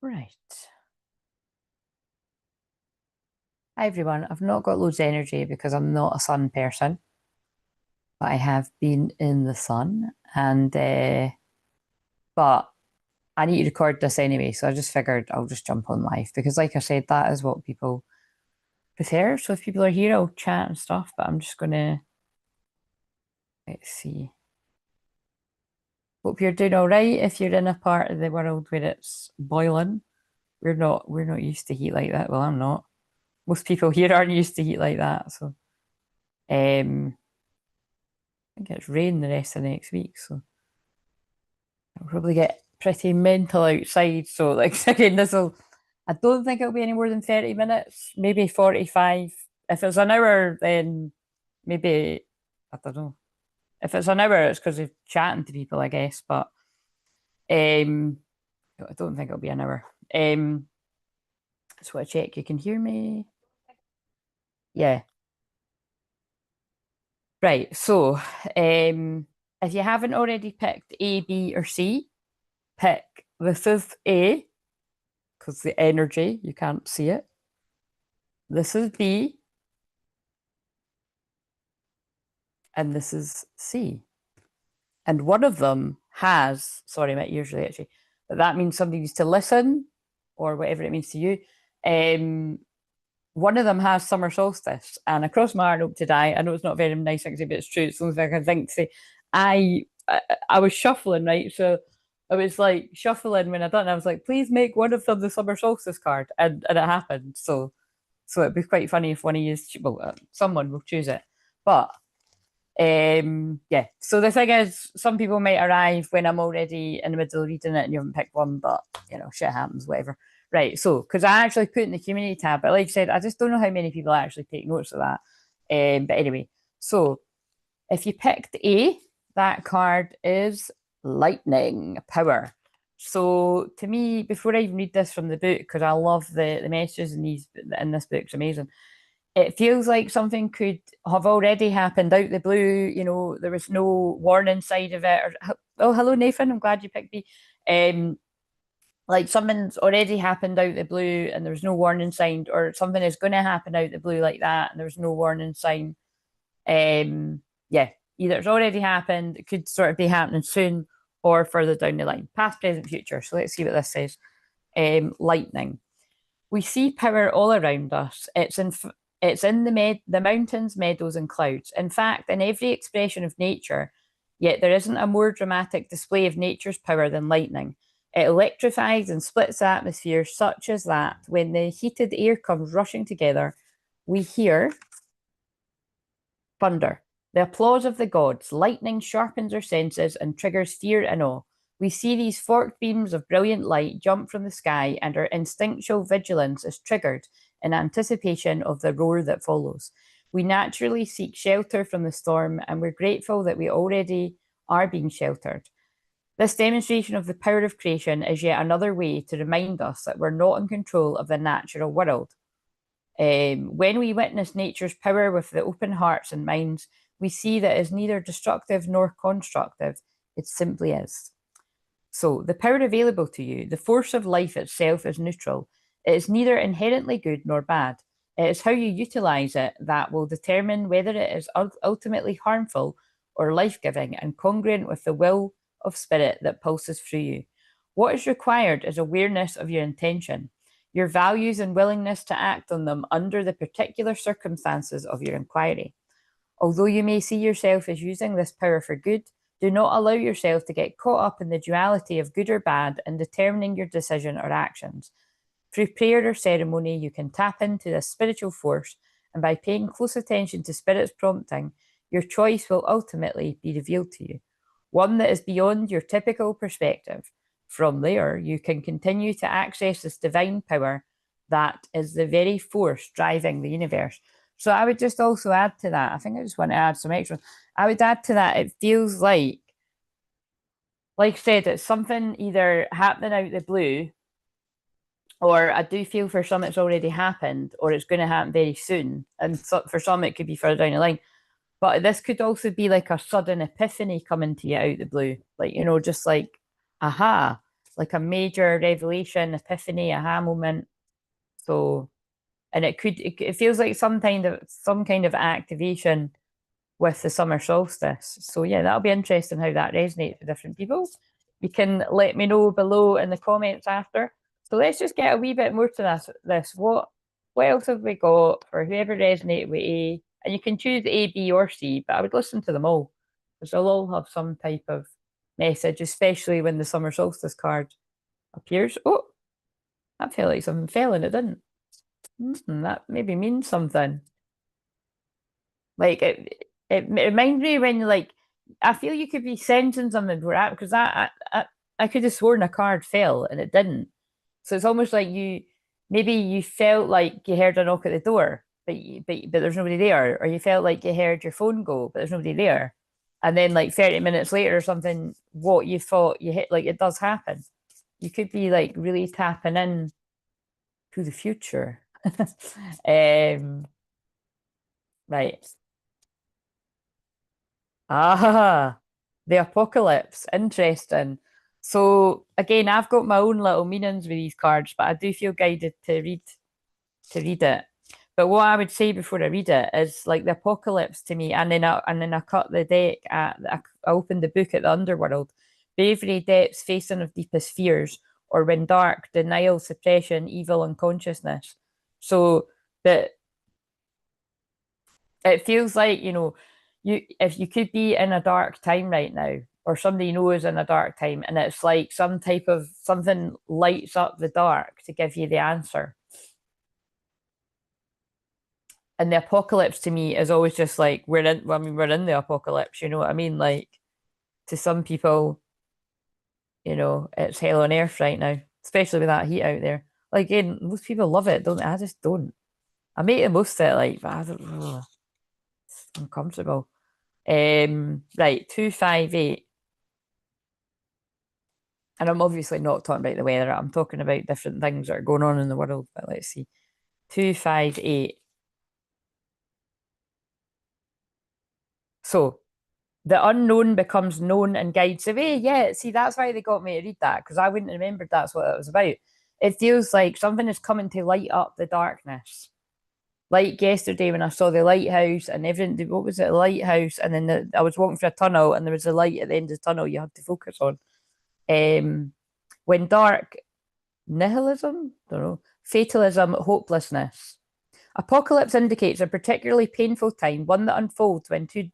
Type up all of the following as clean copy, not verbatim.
Right. Hi everyone. I've not got loads of energy because I'm not a sun person, but I have been in the sun and but I need to record this anyway, so I just figured I'll just jump on live because like I said, that is what people prefer. So if people are here, I'll chat and stuff, but I'm just gonna let's see. Hope you're doing all right if you're in a part of the world where it's boiling. We're not used to heat like that. Well, I'm not. Most people here aren't used to heat like that, so I think it's rain the rest of the next week, so I'll probably get pretty mental outside. So, like, again, I don't think it'll be any more than 30 minutes, maybe 45. If it's an hour, then maybe, I don't know. If it's an hour, it's because of chatting to people, I guess, but um, I don't think it'll be an hour. Just want to check you can hear me. Yeah, right. So, if you haven't already picked A, B, or C, pick this is A because the energy, you can't see it. This is B, and this is C. And one of them has, sorry, my ears really itchy, but that means somebody needs to listen or whatever it means to you. One of them has summer solstice, and across my heart, hope to die. I know it's not very nice thing to say, but it's true. It's something I can think to say. I, I was shuffling, right? So I was like shuffling when I done. I was like, please make one of them the summer solstice card, and it happened. So it'd be quite funny if one of you, well, someone will choose it. But yeah. So the thing is, some people might arrive when I'm already in the middle of reading it and you haven't picked one, but shit happens, whatever. Right. So because I actually put in the community tab, but like I said, I just don't know how many people actually take notes of that. But anyway, so if you picked A, that card is lightning power. So to me, before I even read this from the book, because I love the messages in this book, it's amazing. It feels like something could have already happened out the blue. There was no warning side of it. Or, oh, hello, Nathan. I'm glad you picked me. Like something's already happened out the blue and there's no warning sign, or something is going to happen out the blue like that and there's no warning sign. Yeah, either it's already happened, it could sort of be happening soon, or further down the line, past, present, future. So let's see what this says. Lightning. We see power all around us. It's in the mountains, meadows, and clouds. In fact, in every expression of nature, yet there isn't a more dramatic display of nature's power than lightning. It electrifies and splits the atmosphere, such as that when the heated air comes rushing together, we hear thunder. The applause of the gods. Lightning sharpens our senses and triggers fear and awe. We see these forked beams of brilliant light jump from the sky, and our instinctual vigilance is triggered in anticipation of the roar that follows. We naturally seek shelter from the storm, and we're grateful that we already are being sheltered. This demonstration of the power of creation is yet another way to remind us that we're not in control of the natural world. When we witness nature's power with the open hearts and minds, we see that it is neither destructive nor constructive, it simply is. So, the power available to you, the force of life itself, is neutral. It is neither inherently good nor bad. It is how you utilize it that will determine whether it is ultimately harmful or life giving and congruent with the will of spirit that pulses through you. What is required is awareness of your intention, your values, and willingness to act on them under the particular circumstances of your inquiry. Although you may see yourself as using this power for good, do not allow yourself to get caught up in the duality of good or bad in determining your decision or actions. Through prayer or ceremony, you can tap into this spiritual force, and by paying close attention to Spirit's prompting, your choice will ultimately be revealed to you, one that is beyond your typical perspective. From there, you can continue to access this divine power that is the very force driving the universe. So I would just also add to that. I think I just want to add some extra. I would add to that. It feels like I said, it's something either happening out the blue, or I do feel for some it's already happened, or it's going to happen very soon. And so for some, it could be further down the line. But this could also be like a sudden epiphany coming to you out the blue. Like, just like, aha. like a major revelation, epiphany, aha moment. So, and it feels like some kind of activation with the summer solstice. So yeah, that'll be interesting how that resonates with different people. You can let me know below in the comments after. So let's just get a wee bit more to this. What else have we got for whoever resonated with A? And you can choose A, B, or C, but I would listen to them all because they'll all have some type of message, especially when the summer solstice card appears. Oh, that felt like something fell and it didn't. That maybe means something. Like it reminds me when like I feel you could be sensing something because I could have sworn a card fell and it didn't. So it's almost like maybe you felt like you heard a knock at the door, but there's nobody there, or you felt like you heard your phone go, but there's nobody there. And then like 30 minutes later or something, what you thought you hit, like it does happen. You could be like really tapping in to the future. Right. Ah, the apocalypse. Interesting. So again, I've got my own little meanings with these cards, but I do feel guided to read it. But what I would say before I read it is like the apocalypse to me, and then I cut the deck I opened the book at the underworld. Bravery, depths, facing of deepest fears, or when dark, denial, suppression, evil, unconsciousness. So that it feels like if you could be in a dark time right now, or somebody knows in a dark time, and it's like some type of something lights up the dark to give you the answer. And the apocalypse to me is always just like we're in the apocalypse, you know what I mean? Like to some people, it's hell on earth right now, especially with that heat out there. Like again, most people love it, don't they? I just don't. I make the most of it, like, but I don't, it's uncomfortable. Right, 258. And I'm obviously not talking about the weather. I'm talking about different things that are going on in the world. But let's see. 258. So the unknown becomes known and guides the way. Yeah, see, that's why they got me to read that, because I wouldn't remember that's what it was about. It feels like something is coming to light up the darkness. Like yesterday when I saw the lighthouse and everything, what was it, a lighthouse? And then I was walking through a tunnel and there was a light at the end of the tunnel you had to focus on. When dark, nihilism, don't know, fatalism, hopelessness. Apocalypse indicates a particularly painful time, one that unfolds when two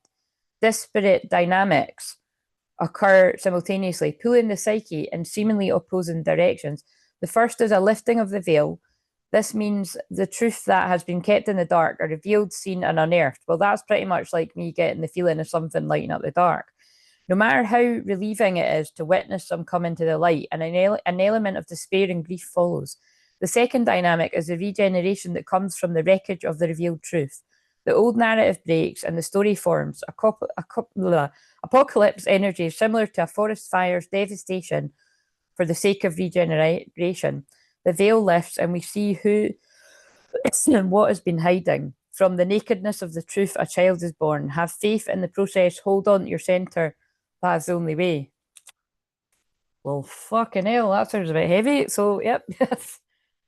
disparate dynamics occur simultaneously, pulling the psyche in seemingly opposing directions. The first is a lifting of the veil. This means the truth that has been kept in the dark are revealed, seen, and unearthed. Well, that's pretty much like me getting the feeling of something lighting up the dark. No matter how relieving it is to witness some come into the light, and an element of despair and grief follows. The second dynamic is the regeneration that comes from the wreckage of the revealed truth. The old narrative breaks and the story forms. Apocalypse energy is similar to a forest fire's devastation for the sake of regeneration. The veil lifts and we see who and what has been hiding. From the nakedness of the truth, a child is born. Have faith in the process. Hold on to your center. That's the only way. Well, fucking hell, that sounds a bit heavy. So, yep,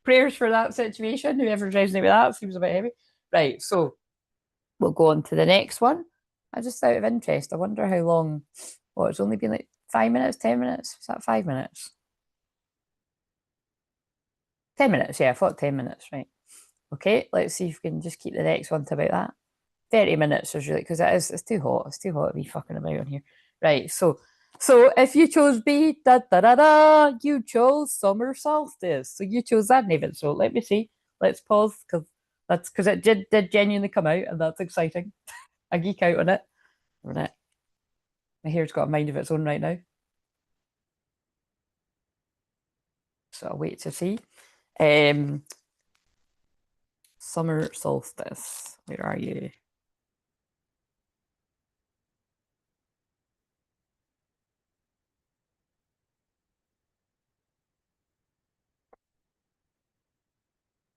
prayers for that situation. Whoever's resonating with that seems a bit heavy. Right, so we'll go on to the next one. I just out of interest, I wonder how long. Oh, it's only been like 5 minutes, 10 minutes. Is that 5 minutes? 10 minutes, yeah, I thought 10 minutes, right. Okay, let's see if we can just keep the next one to about that. 30 minutes is really because it's too hot. It's too hot to be fucking about on here. Right, so if you chose B, da da da da, you chose summer solstice. So you chose that name. So let me see. Let's pause because it did genuinely come out and that's exciting. I geek out on it. My hair's got a mind of its own right now. So I'll wait to see. Summer solstice. Where are you?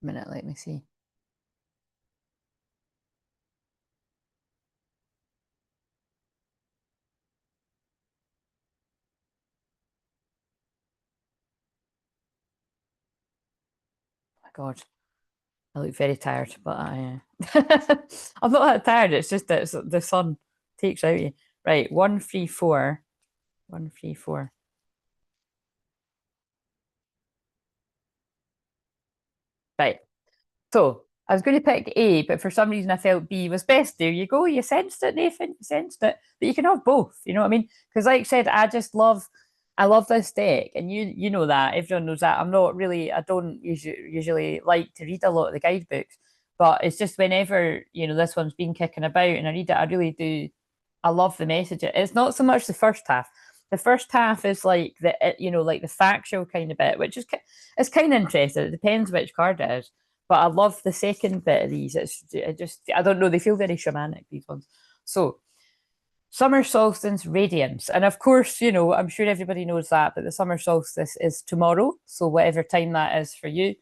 Minute, let me see. God, I look very tired, but I'm not that tired. It's just that the sun takes out you. Right, 134. 134. Right. So I was going to pick A, but for some reason I felt B was best. There you go. You sensed it, Nathan. You sensed it. But you can have both. You know what I mean? Because like I said, I love this deck, and you know that. Everyone knows that. I'm not really. I don't usually like to read a lot of the guidebooks, but it's just whenever this one's been kicking about and I read it, I really do. I love the message. It's not so much the first half. The first half is like like the factual kind of bit, which is it's kind of interesting. It depends which card it is, but I love the second bit of these. I don't know. They feel very shamanic, these ones. So summer solstice radiance, and of course, I'm sure everybody knows that, but the summer solstice is tomorrow. So whatever time that is for you.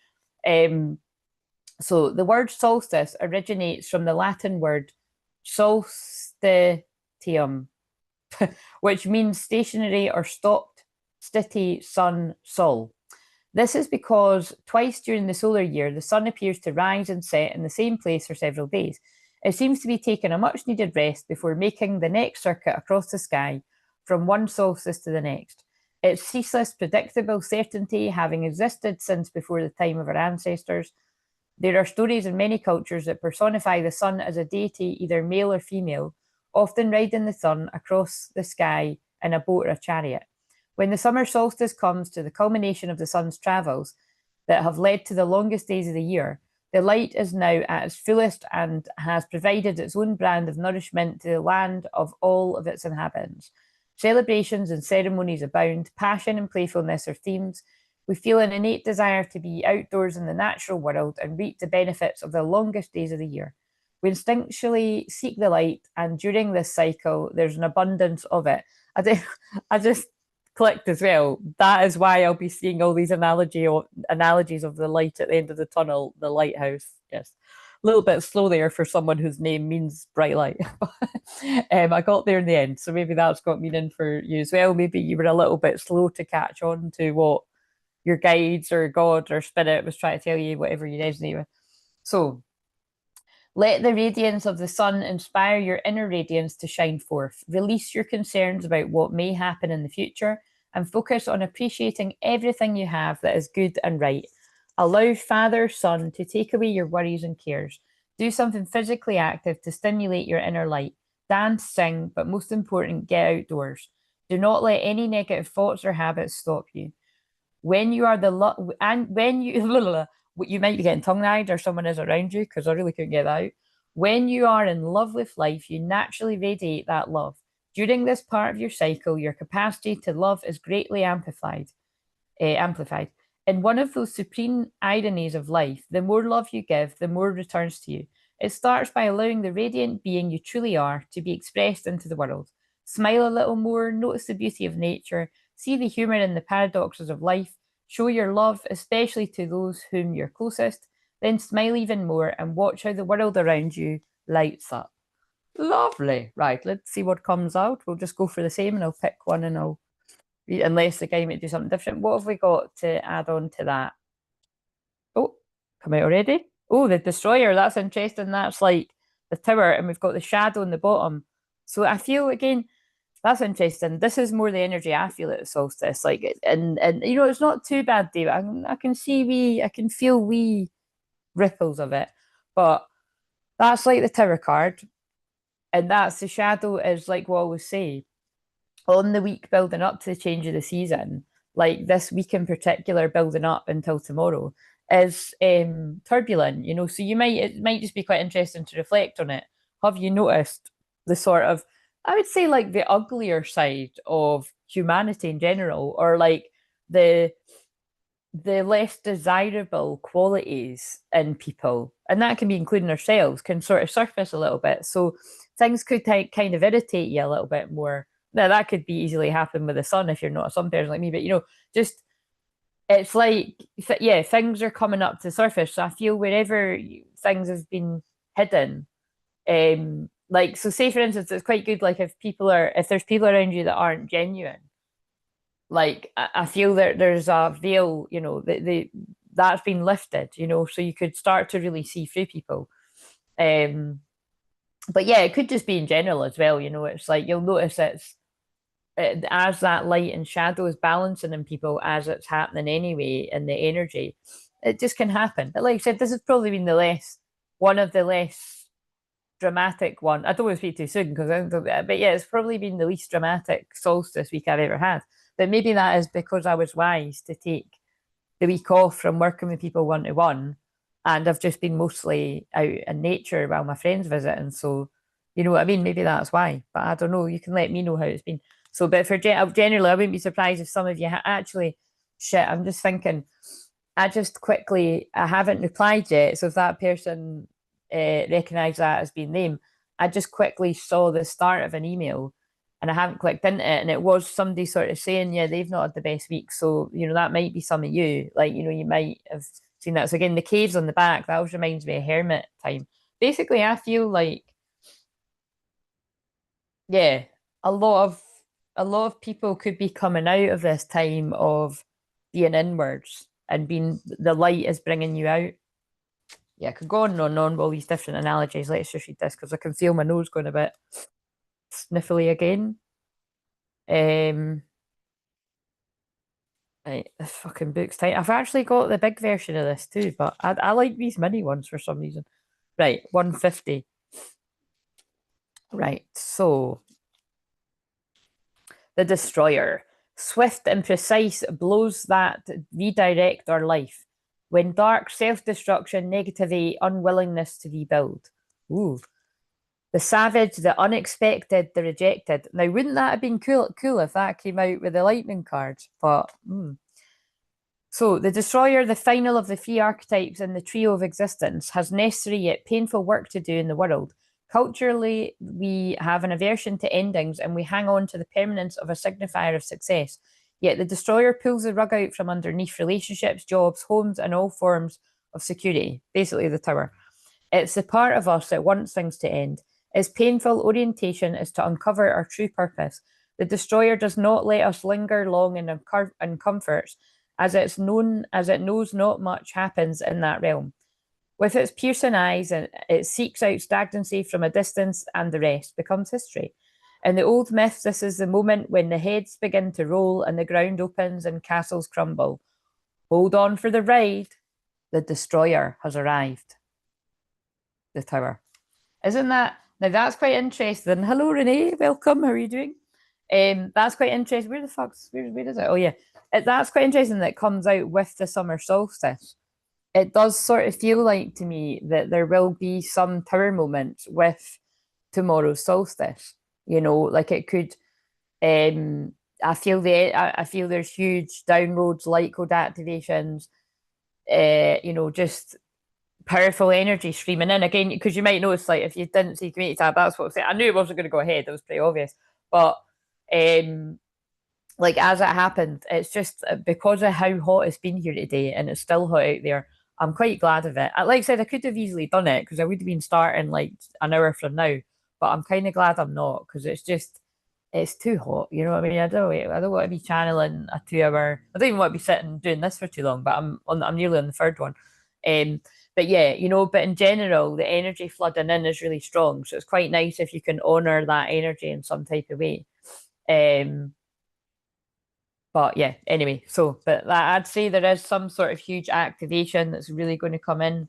So the word solstice originates from the Latin word solstitium, which means stationary or stopped, stiti, sun, sol. This is because twice during the solar year, the sun appears to rise and set in the same place for several days. It seems to be taking a much needed rest before making the next circuit across the sky from one solstice to the next. Its ceaseless, predictable certainty having existed since before the time of our ancestors. There are stories in many cultures that personify the sun as a deity, either male or female, often riding the sun across the sky in a boat or a chariot. When the summer solstice comes to the culmination of the sun's travels that have led to the longest days of the year, the light is now at its fullest and has provided its own brand of nourishment to the land of all of its inhabitants. Celebrations and ceremonies abound, passion and playfulness are themes. We feel an innate desire to be outdoors in the natural world and reap the benefits of the longest days of the year. We instinctually seek the light, and during this cycle, there's an abundance of it. I just clicked as well. That is why I'll be seeing all these analogies of the light at the end of the tunnel, the lighthouse. Yes, a little bit slow there for someone whose name means bright light. I got there in the end, so maybe that's got meaning for you as well. Maybe you were a little bit slow to catch on to what your guides or God or spirit was trying to tell you, whatever you resonate with. So let the radiance of the sun inspire your inner radiance to shine forth. Release your concerns about what may happen in the future and focus on appreciating everything you have that is good and right. Allow Father, Sun to take away your worries and cares. Do something physically active to stimulate your inner light. Dance, sing, but most important, get outdoors. Do not let any negative thoughts or habits stop you. When you are when you you might be getting tongue-tied or someone is around you, because I really couldn't get that out. When you are in love with life, you naturally radiate that love. During this part of your cycle, your capacity to love is greatly amplified. In one of those supreme ironies of life, the more love you give, the more returns to you. It starts by allowing the radiant being you truly are to be expressed into the world. Smile a little more, notice the beauty of nature, see the humour in the paradoxes of life, show your love, especially to those whom you're closest, then smile even more and watch how the world around you lights up. Lovely. Right, let's see what comes out. We'll just go for the same and I'll pick one and I'll read, unless the guy might do something different. What have we got to add on to that? Oh, come out already? Oh, the destroyer. That's interesting. That's like the tower, and we've got the shadow in the bottom. So I feel again, that's interesting. This is more the energy I feel at the solstice. Like, and it's not too bad, David. I can see I can feel wee ripples of it, but that's like the tower card, and that's the shadow. Is like what I always say on the week building up to the change of the season. Like this week in particular, building up until tomorrow is turbulent. So it might just be quite interesting to reflect on it. Have you noticed the sort of, I would say, like the uglier side of humanity in general, or like the less desirable qualities in people, and that can be including ourselves, can sort of surface a little bit. So things could kind of irritate you a little bit more. Now that could be easily happen with the sun if you're not a sun person like me, but just it's like, yeah, things are coming up to the surface. So I feel wherever things have been hidden, like, so say for instance, it's quite good, like if there's people around you that aren't genuine, like I feel that there's a veil, that's been lifted, you know, so you could start to really see through people. But yeah, it could just be in general as well, you know, it's like you'll notice as that light and shadow is balancing in people as it's happening anyway in the energy, it just can happen. But like I said, this has probably been one of the less dramatic one. I don't want to speak too soon because I don't, but yeah, it's probably been the least dramatic solstice week I've ever had. But maybe that is because I was wise to take the week off from working with people one to one, and I've just been mostly out in nature while my friends visit, and so you know what I mean. Maybe that's why, but I don't know. You can let me know how it's been. So, but for generally, I wouldn't be surprised if some of you actually shit. I'm just thinking. I haven't replied yet. So if that person recognised that as being them, I just quickly saw the start of an email and I haven't clicked into it. And it was somebody sort of saying, yeah, they've not had the best week. So, you know, that might be some of you. Like, you know, you might have seen that. So again, the caves on the back, that always reminds me of hermit time. Basically, I feel like, yeah, a lot of people could be coming out of this time of being inwards and being the light is bringing you out. Yeah, I could go on and on with all these different analogies. Let's just read this because I can feel my nose going a bit sniffly again. Right, this fucking book's tight. I've actually got the big version of this too, but I like these mini ones for some reason. Right, 150. Right, so the Destroyer. Swift and precise blows that redirect our life. When dark, self-destruction, negativity, unwillingness to rebuild. Ooh. The savage, the unexpected, the rejected. Now, wouldn't that have been cool if that came out with the lightning card? But, So, the Destroyer, the final of the three archetypes in the trio of existence, has necessary yet painful work to do in the world. Culturally, we have an aversion to endings and we hang on to the permanence of a signifier of success. Yet the Destroyer pulls the rug out from underneath relationships, jobs, homes, and all forms of security, basically the tower. It's the part of us that wants things to end. Its painful orientation is to uncover our true purpose. The Destroyer does not let us linger long in comforts, as it knows not much happens in that realm. With its piercing eyes, it seeks out stagnancy from a distance, and the rest becomes history. In the old myths, this is the moment when the heads begin to roll and the ground opens and castles crumble. Hold on for the ride. The Destroyer has arrived. The tower. Isn't that... Now, that's quite interesting. Hello, Renee. Welcome. How are you doing? That's quite interesting. Where the fuck's... Where is it? Oh, yeah. That's quite interesting that it comes out with the summer solstice. It does sort of feel like to me that there will be some tower moments with tomorrow's solstice. You know, like it could. I feel there's huge downloads, Lightcode activations. You know, just powerful energy streaming in again. Because you might notice, like, if you didn't see Community tab, that's what I'm saying. I knew it wasn't going to go ahead. It was pretty obvious, but like as it happened, it's just because of how hot it's been here today, and it's still hot out there. I'm quite glad of it. Like I said, I could have easily done it because I would have been starting like an hour from now, but I'm kind of glad I'm not because it's too hot. You know what I mean? I don't want to be channeling a 2 hour. I don't even want to be sitting doing this for too long. But I'm nearly on the third one. But yeah, you know. But in general, the energy flooding in is really strong, so it's quite nice if you can honor that energy in some type of way. But yeah, anyway, but I'd say there is some sort of huge activation that's really going to come in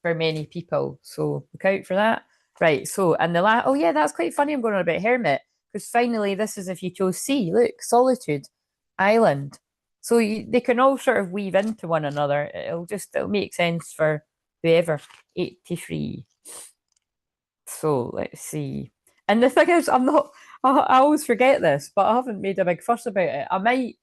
for many people. So look out for that. Right. So, and oh yeah, that's quite funny. I'm going on about Hermit because finally, this is if you chose C. Look, Solitude, Island. So they can all sort of weave into one another. It'll make sense for whoever. 83. So let's see. And the thing is, I always forget this, but I haven't made a big fuss about it. I might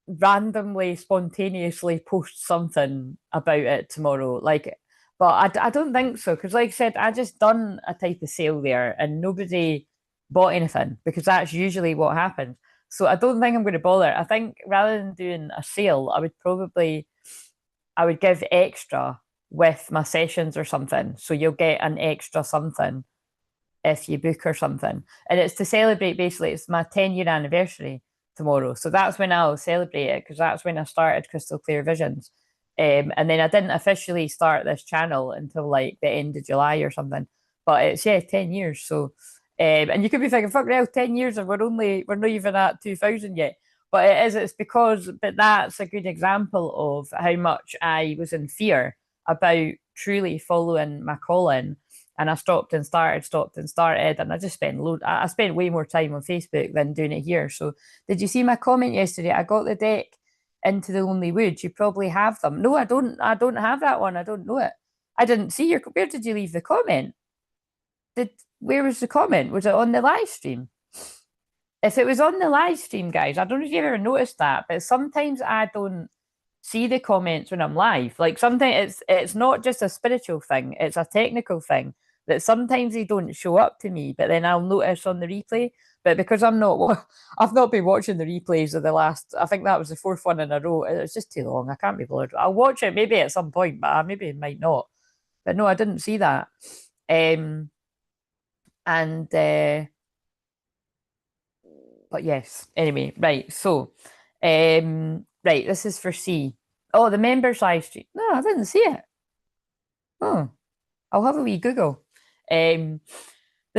randomly, spontaneously post something about it tomorrow. Like, but I don't think so. Because like I said, I just done a type of sale there and nobody bought anything because that's usually what happens. So I don't think I'm going to bother. I think rather than doing a sale, I would give extra with my sessions or something. So you'll get an extra something if you book or something. And it's to celebrate, basically, it's my 10-year anniversary. tomorrow. So that's when I'll celebrate it, because that's when I started Crystal Clear Visions. And then I didn't officially start this channel until like the end of July or something. But it's 10 years. So and you could be thinking, fuck hell, 10 years and we're not even at 2000 yet. But it's because, but that's a good example of how much I was in fear about truly following my calling. And I stopped and started, and I just spent I spent way more time on Facebook than doing it here. So did you see my comment yesterday? I got the deck Into the Lonely Woods. You probably have them. No, I don't have that one. I don't know it. I didn't see your, where did you leave the comment? Where was the comment? Was it on the live stream? If it was on the live stream, guys, I don't know if you've ever noticed that, but sometimes I don't see the comments when I'm live. Like sometimes it's not just a spiritual thing, it's a technical thing that sometimes they don't show up to me, but then I'll notice on the replay. But because I've not been watching the replays of the last, I think that was the fourth one in a row. It's just too long. I can't be bothered. I'll watch it maybe at some point, but I maybe might not. But no, I didn't see that. But yes, anyway, right. So, right, this is for C. Oh, the members live stream. No, I didn't see it. Oh, I'll have a wee Google. The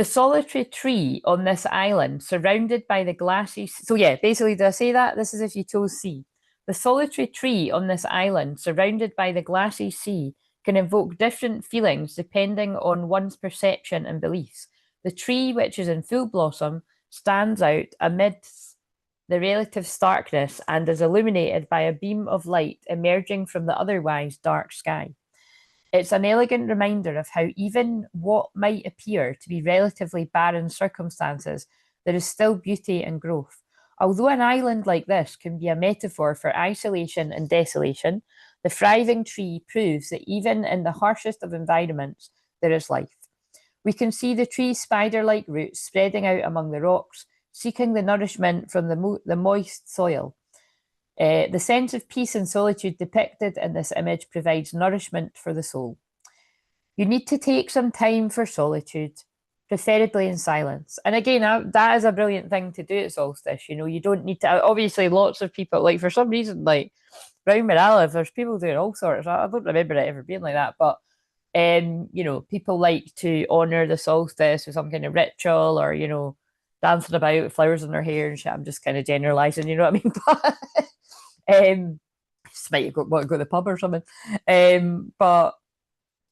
solitary tree on this island, surrounded by the glassy. So yeah, basically, did I say that? This is if you chose C. The solitary tree on this island, surrounded by the glassy sea, can evoke different feelings depending on one's perception and beliefs. The tree, which is in full blossom, stands out amidst the relative starkness and is illuminated by a beam of light emerging from the otherwise dark sky. It's an elegant reminder of how even what might appear to be relatively barren circumstances, there is still beauty and growth. Although an island like this can be a metaphor for isolation and desolation, the thriving tree proves that even in the harshest of environments, there is life. We can see the tree's spider-like roots spreading out among the rocks, seeking the nourishment from the moist soil. The sense of peace and solitude depicted in this image provides nourishment for the soul. You need to take some time for solitude, preferably in silence. And again, that is a brilliant thing to do at solstice. You know, you don't need to, obviously lots of people, like for some reason, like around where I live, there's people doing all sorts. I don't remember it ever being like that, but you know, people like to honor the solstice with some kind of ritual, or, you know, dancing about with flowers in their hair and shit. I'm just kind of generalizing, you know what I mean? But just might want to go to the pub or something. But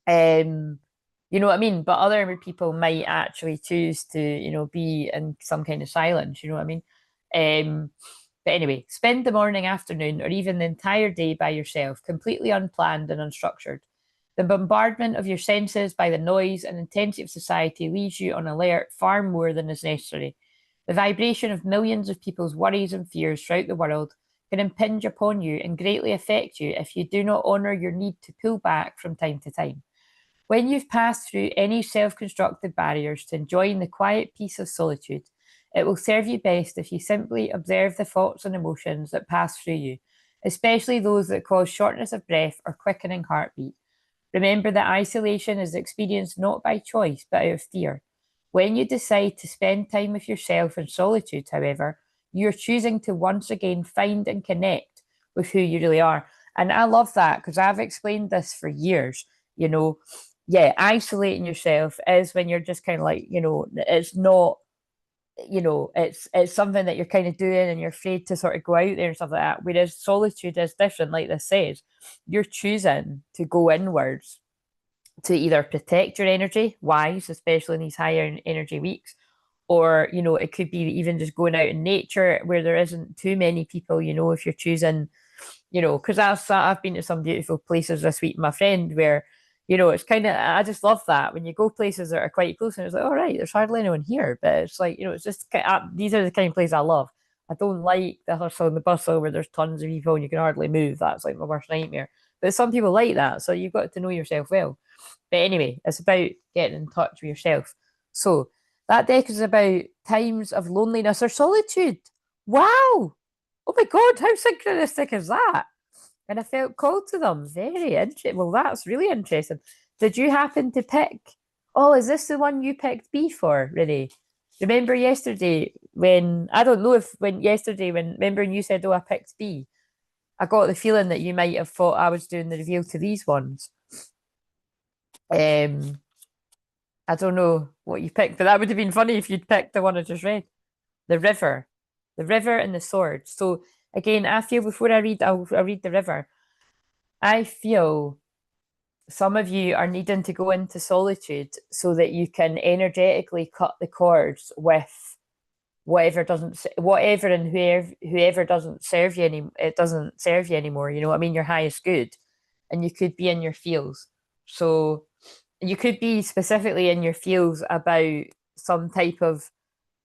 you know what I mean? But other people might actually choose to, you know, be in some kind of silence, you know what I mean? But anyway, spend the morning, afternoon, or even the entire day by yourself, completely unplanned and unstructured. The bombardment of your senses by the noise and intensity of society leaves you on alert far more than is necessary. The vibration of millions of people's worries and fears throughout the world can impinge upon you and greatly affect you if you do not honour your need to pull back from time to time. When you've passed through any self-constructed barriers to enjoying the quiet peace of solitude, it will serve you best if you simply observe the thoughts and emotions that pass through you, especially those that cause shortness of breath or quickening heartbeat. Remember that isolation is experienced not by choice, but out of fear. When you decide to spend time with yourself in solitude, however, you're choosing to once again find and connect with who you really are. And I love that, because I've explained this for years. You know, yeah, isolating yourself is when you're just kind of like, you know, it's not, you know, it's something that you're kind of doing and you're afraid to sort of go out there and stuff like that. Whereas solitude is different, like this says. You're choosing to go inwards to either protect your energy, wise, especially in these higher energy weeks, or, you know, it could be even just going out in nature where there isn't too many people, you know, if you're choosing, you know, because I've been to some beautiful places this week with my friend where, you know, it's kind of, I just love that when you go places that are quite close and it's like, all right, there's hardly anyone here, but it's like, you know, it's just, these are the kind of places I love. I don't like the hustle and the bustle where there's tons of people and you can hardly move. That's like my worst nightmare. But some people like that, so you've got to know yourself well. But anyway, it's about getting in touch with yourself. So that deck is about times of loneliness or solitude. Wow! Oh my God, how synchronistic is that? And I felt called to them. Very interesting. Well, that's really interesting. Did you happen to pick? Oh, is this the one you picked B for, Renee? Remember yesterday when I don't know if when yesterday when remember you said, oh, I picked B, I got the feeling that you might have thought I was doing the reveal to these ones. I don't know what you picked, but that would have been funny if you'd picked the one I just read. The river. The river and the sword. So again, I feel before I read, I'll read the river. I feel some of you are needing to go into solitude so that you can energetically cut the cords with whatever and whoever doesn't serve you it doesn't serve you anymore. You know what I mean? Your highest good. And you could be in your feels. So you could be specifically in your feels about some type of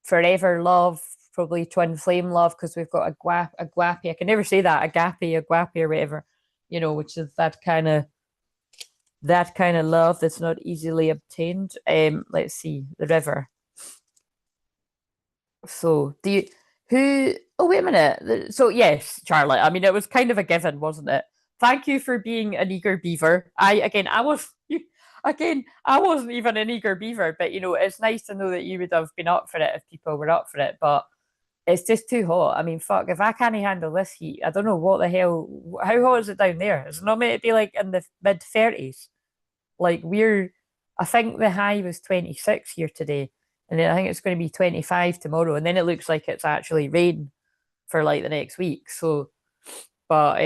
forever love, probably twin flame love, because we've got a guapi. I can never say that, a guapi or whatever, you know, which is that kind of love that's not easily obtained. Let's see, the river. So do you who oh wait a minute. So yes, Charlotte, I mean it was kind of a given, wasn't it? Thank you for being an eager beaver. I wasn't even an eager beaver, but you know, it's nice to know that you would have been up for it if people were up for it, but it's just too hot. I mean, fuck, if I can't handle this heat, I don't know what the hell. How hot is it down there? Is it not meant to be like in the mid 30s? Like I think the high was 26 here today, and then I think it's going to be 25 tomorrow, and then it looks like it's actually rain for like the next week. So, but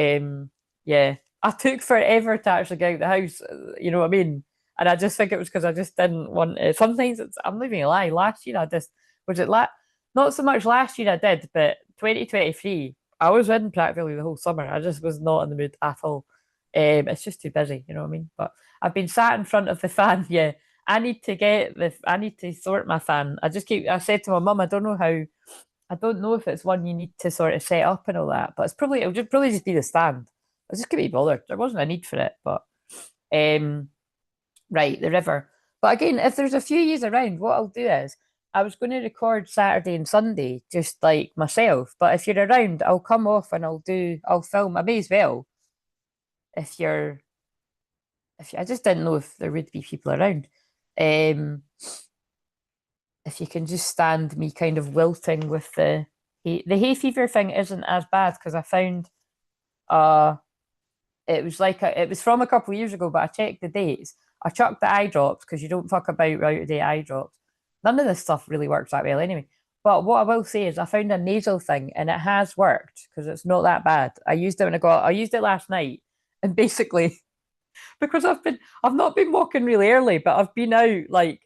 yeah, I took forever to actually get out the house. You know what I mean? And I just think it was because I just didn't want it. Sometimes I'm not even gonna lie. Last year I just was it not so much last year I did, but 2023 I was in practically the whole summer. I just was not in the mood at all. It's just too busy, you know what I mean? But I've been sat in front of the fan. Yeah, I need to sort my fan. I said to my mum, I don't know if it's one you need to sort of set up and all that, but probably just be the stand. I just couldn't be bothered. There wasn't a need for it, but um, right, the river. But again, if there's a few years around, what I'll do is I was going to record Saturday and Sunday, just like myself. But if you're around, I'll come off and I'll film. I may as well if you're I just didn't know if there would be people around. Um, if you can just stand me kind of wilting with the hay fever thing isn't as bad because I found it was from a couple of years ago, but I checked the dates. I chucked the eye drops because you don't fuck about out of the eye drops. None of this stuff really works that well anyway. But what I will say is I found a nasal thing and it has worked because it's not that bad. I used it last night and basically because I've not been walking really early, but I've been out like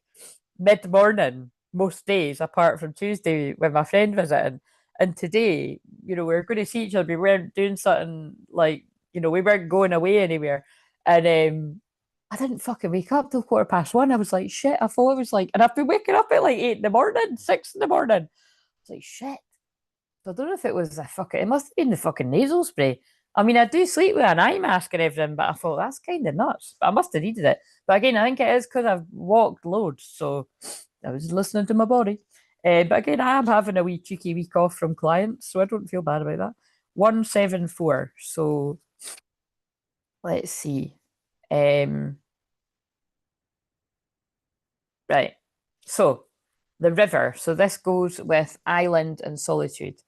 mid morning most days, apart from Tuesday with my friend visiting. And today, you know, we were going to see each other. We weren't doing something like, you know, we weren't going away anywhere. And I didn't fucking wake up till 1:15. I was like, shit, I thought I was like, and I've been waking up at like 8 in the morning, 6 in the morning. I was like, shit. So I don't know if it was it must have been the fucking nasal spray. I mean, I do sleep with an eye mask and everything, but I thought that's kind of nuts. But I must have needed it. But again, I think it is because I've walked loads, so I was listening to my body. But again, I am having a wee cheeky week off from clients, so I don't feel bad about that. 174. So let's see. Right. So the river. So this goes with island and solitude.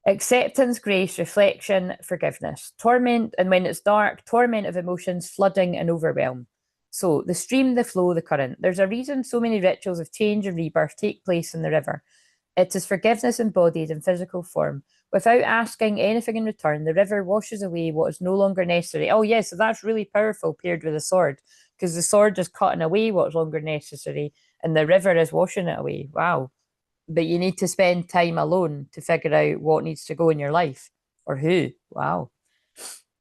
Acceptance, grace, reflection, forgiveness. Torment, and when it's dark, torment of emotions, flooding and overwhelm. So the stream, the flow, the current. There's a reason so many rituals of change and rebirth take place in the river. It is forgiveness embodied in physical form. Without asking anything in return, the river washes away what is no longer necessary. Oh, yes, so that's really powerful paired with a sword, because the sword is cutting away what's longer necessary, and the river is washing it away. Wow. But you need to spend time alone to figure out what needs to go in your life or who. Wow.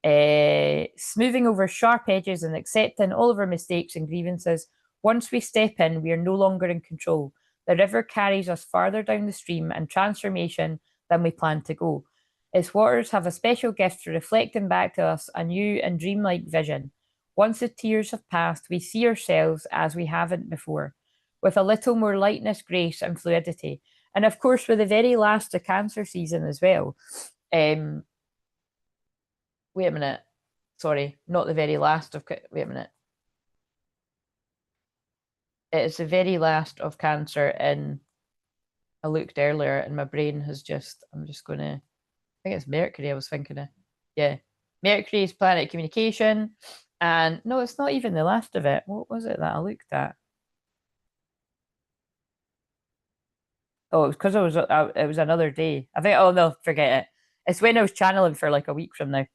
Smoothing over sharp edges and accepting all of our mistakes and grievances. Once we step in, we are no longer in control. The river carries us farther down the stream and transformation than we planned to go. Its waters have a special gift for reflecting back to us a new and dreamlike vision. Once the tears have passed, we see ourselves as we haven't before, with a little more lightness, grace, and fluidity. And of course, we're the very last of Cancer season as well. Wait a minute. Sorry, not the very last of. Wait a minute. It's the very last of Cancer in I looked earlier and my brain has just, I'm just going to, I think it's Mercury I was thinking of. Yeah. Mercury is planet communication. And no, it's not even the last of it. What was it that I looked at? Oh, it was because it was another day. I think, oh no, forget it. It's when I was channeling for like a week from now.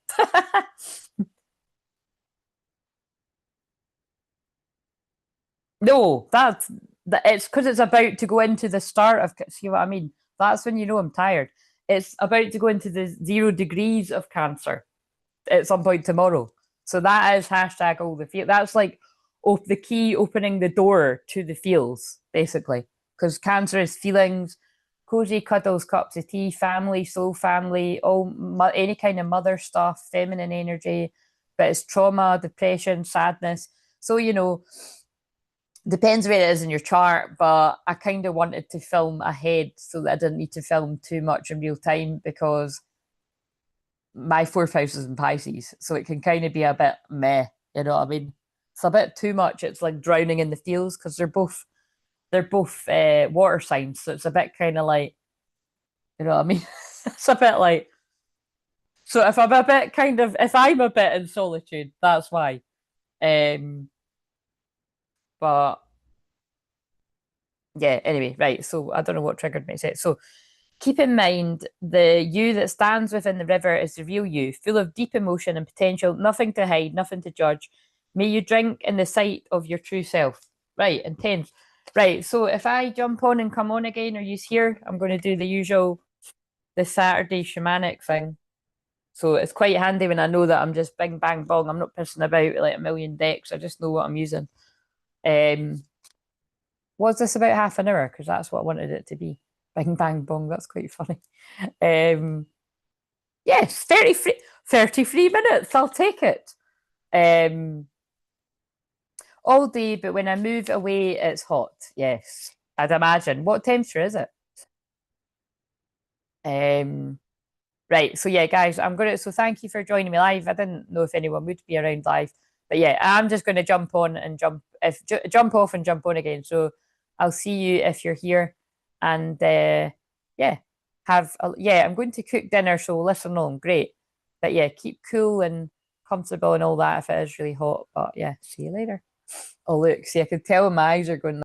No, it's because it's about to go into the start of, see what I mean? That's when you know I'm tired. It's about to go into the 0 degrees of Cancer at some point tomorrow. So that is hashtag all the feel. That's like the key opening the door to the feels, basically. Because Cancer is feelings, cozy cuddles, cups of tea, family, soul family, any kind of mother stuff, feminine energy, but it's trauma, depression, sadness. So, depends where it is in your chart, but I kind of wanted to film ahead so that I didn't need to film too much in real time because my fourth house is in Pisces, so it can kind of be a bit meh, you know what I mean? It's a bit too much. It's like drowning in the feels because they're both water signs, so it's a bit kind of like, you know what I mean? It's a bit like, so if I'm a bit in solitude, that's why. Um, but yeah, anyway, right. So I don't know what triggered me to say it. So keep in mind the you that stands within the river is the real you, full of deep emotion and potential, nothing to hide, nothing to judge. May you drink in the sight of your true self. Right, intense. Right, so if I jump on and come on again, or use here, I'm going to do the usual, the Saturday shamanic thing. So it's quite handy when I know that I'm just bing, bang, bong. I'm not pissing about with like a million decks. I just know what I'm using. Um, was this about half an hour? Because that's what I wanted it to be. Bing, bang, bong. That's quite funny. Um, yes, 33 minutes. I'll take it. Um, all day, but when I move away, it's hot. Yes, I'd imagine. What temperature is it? Um, right. So yeah, guys, So thank you for joining me live. I didn't know if anyone would be around live, but yeah, I'm just gonna jump on and jump off and jump on again. So I'll see you if you're here, and yeah, I'm going to cook dinner, so listen on. Great, but yeah, keep cool and comfortable and all that if it is really hot. But yeah, see you later. Oh look, see, I could tell my eyes are going.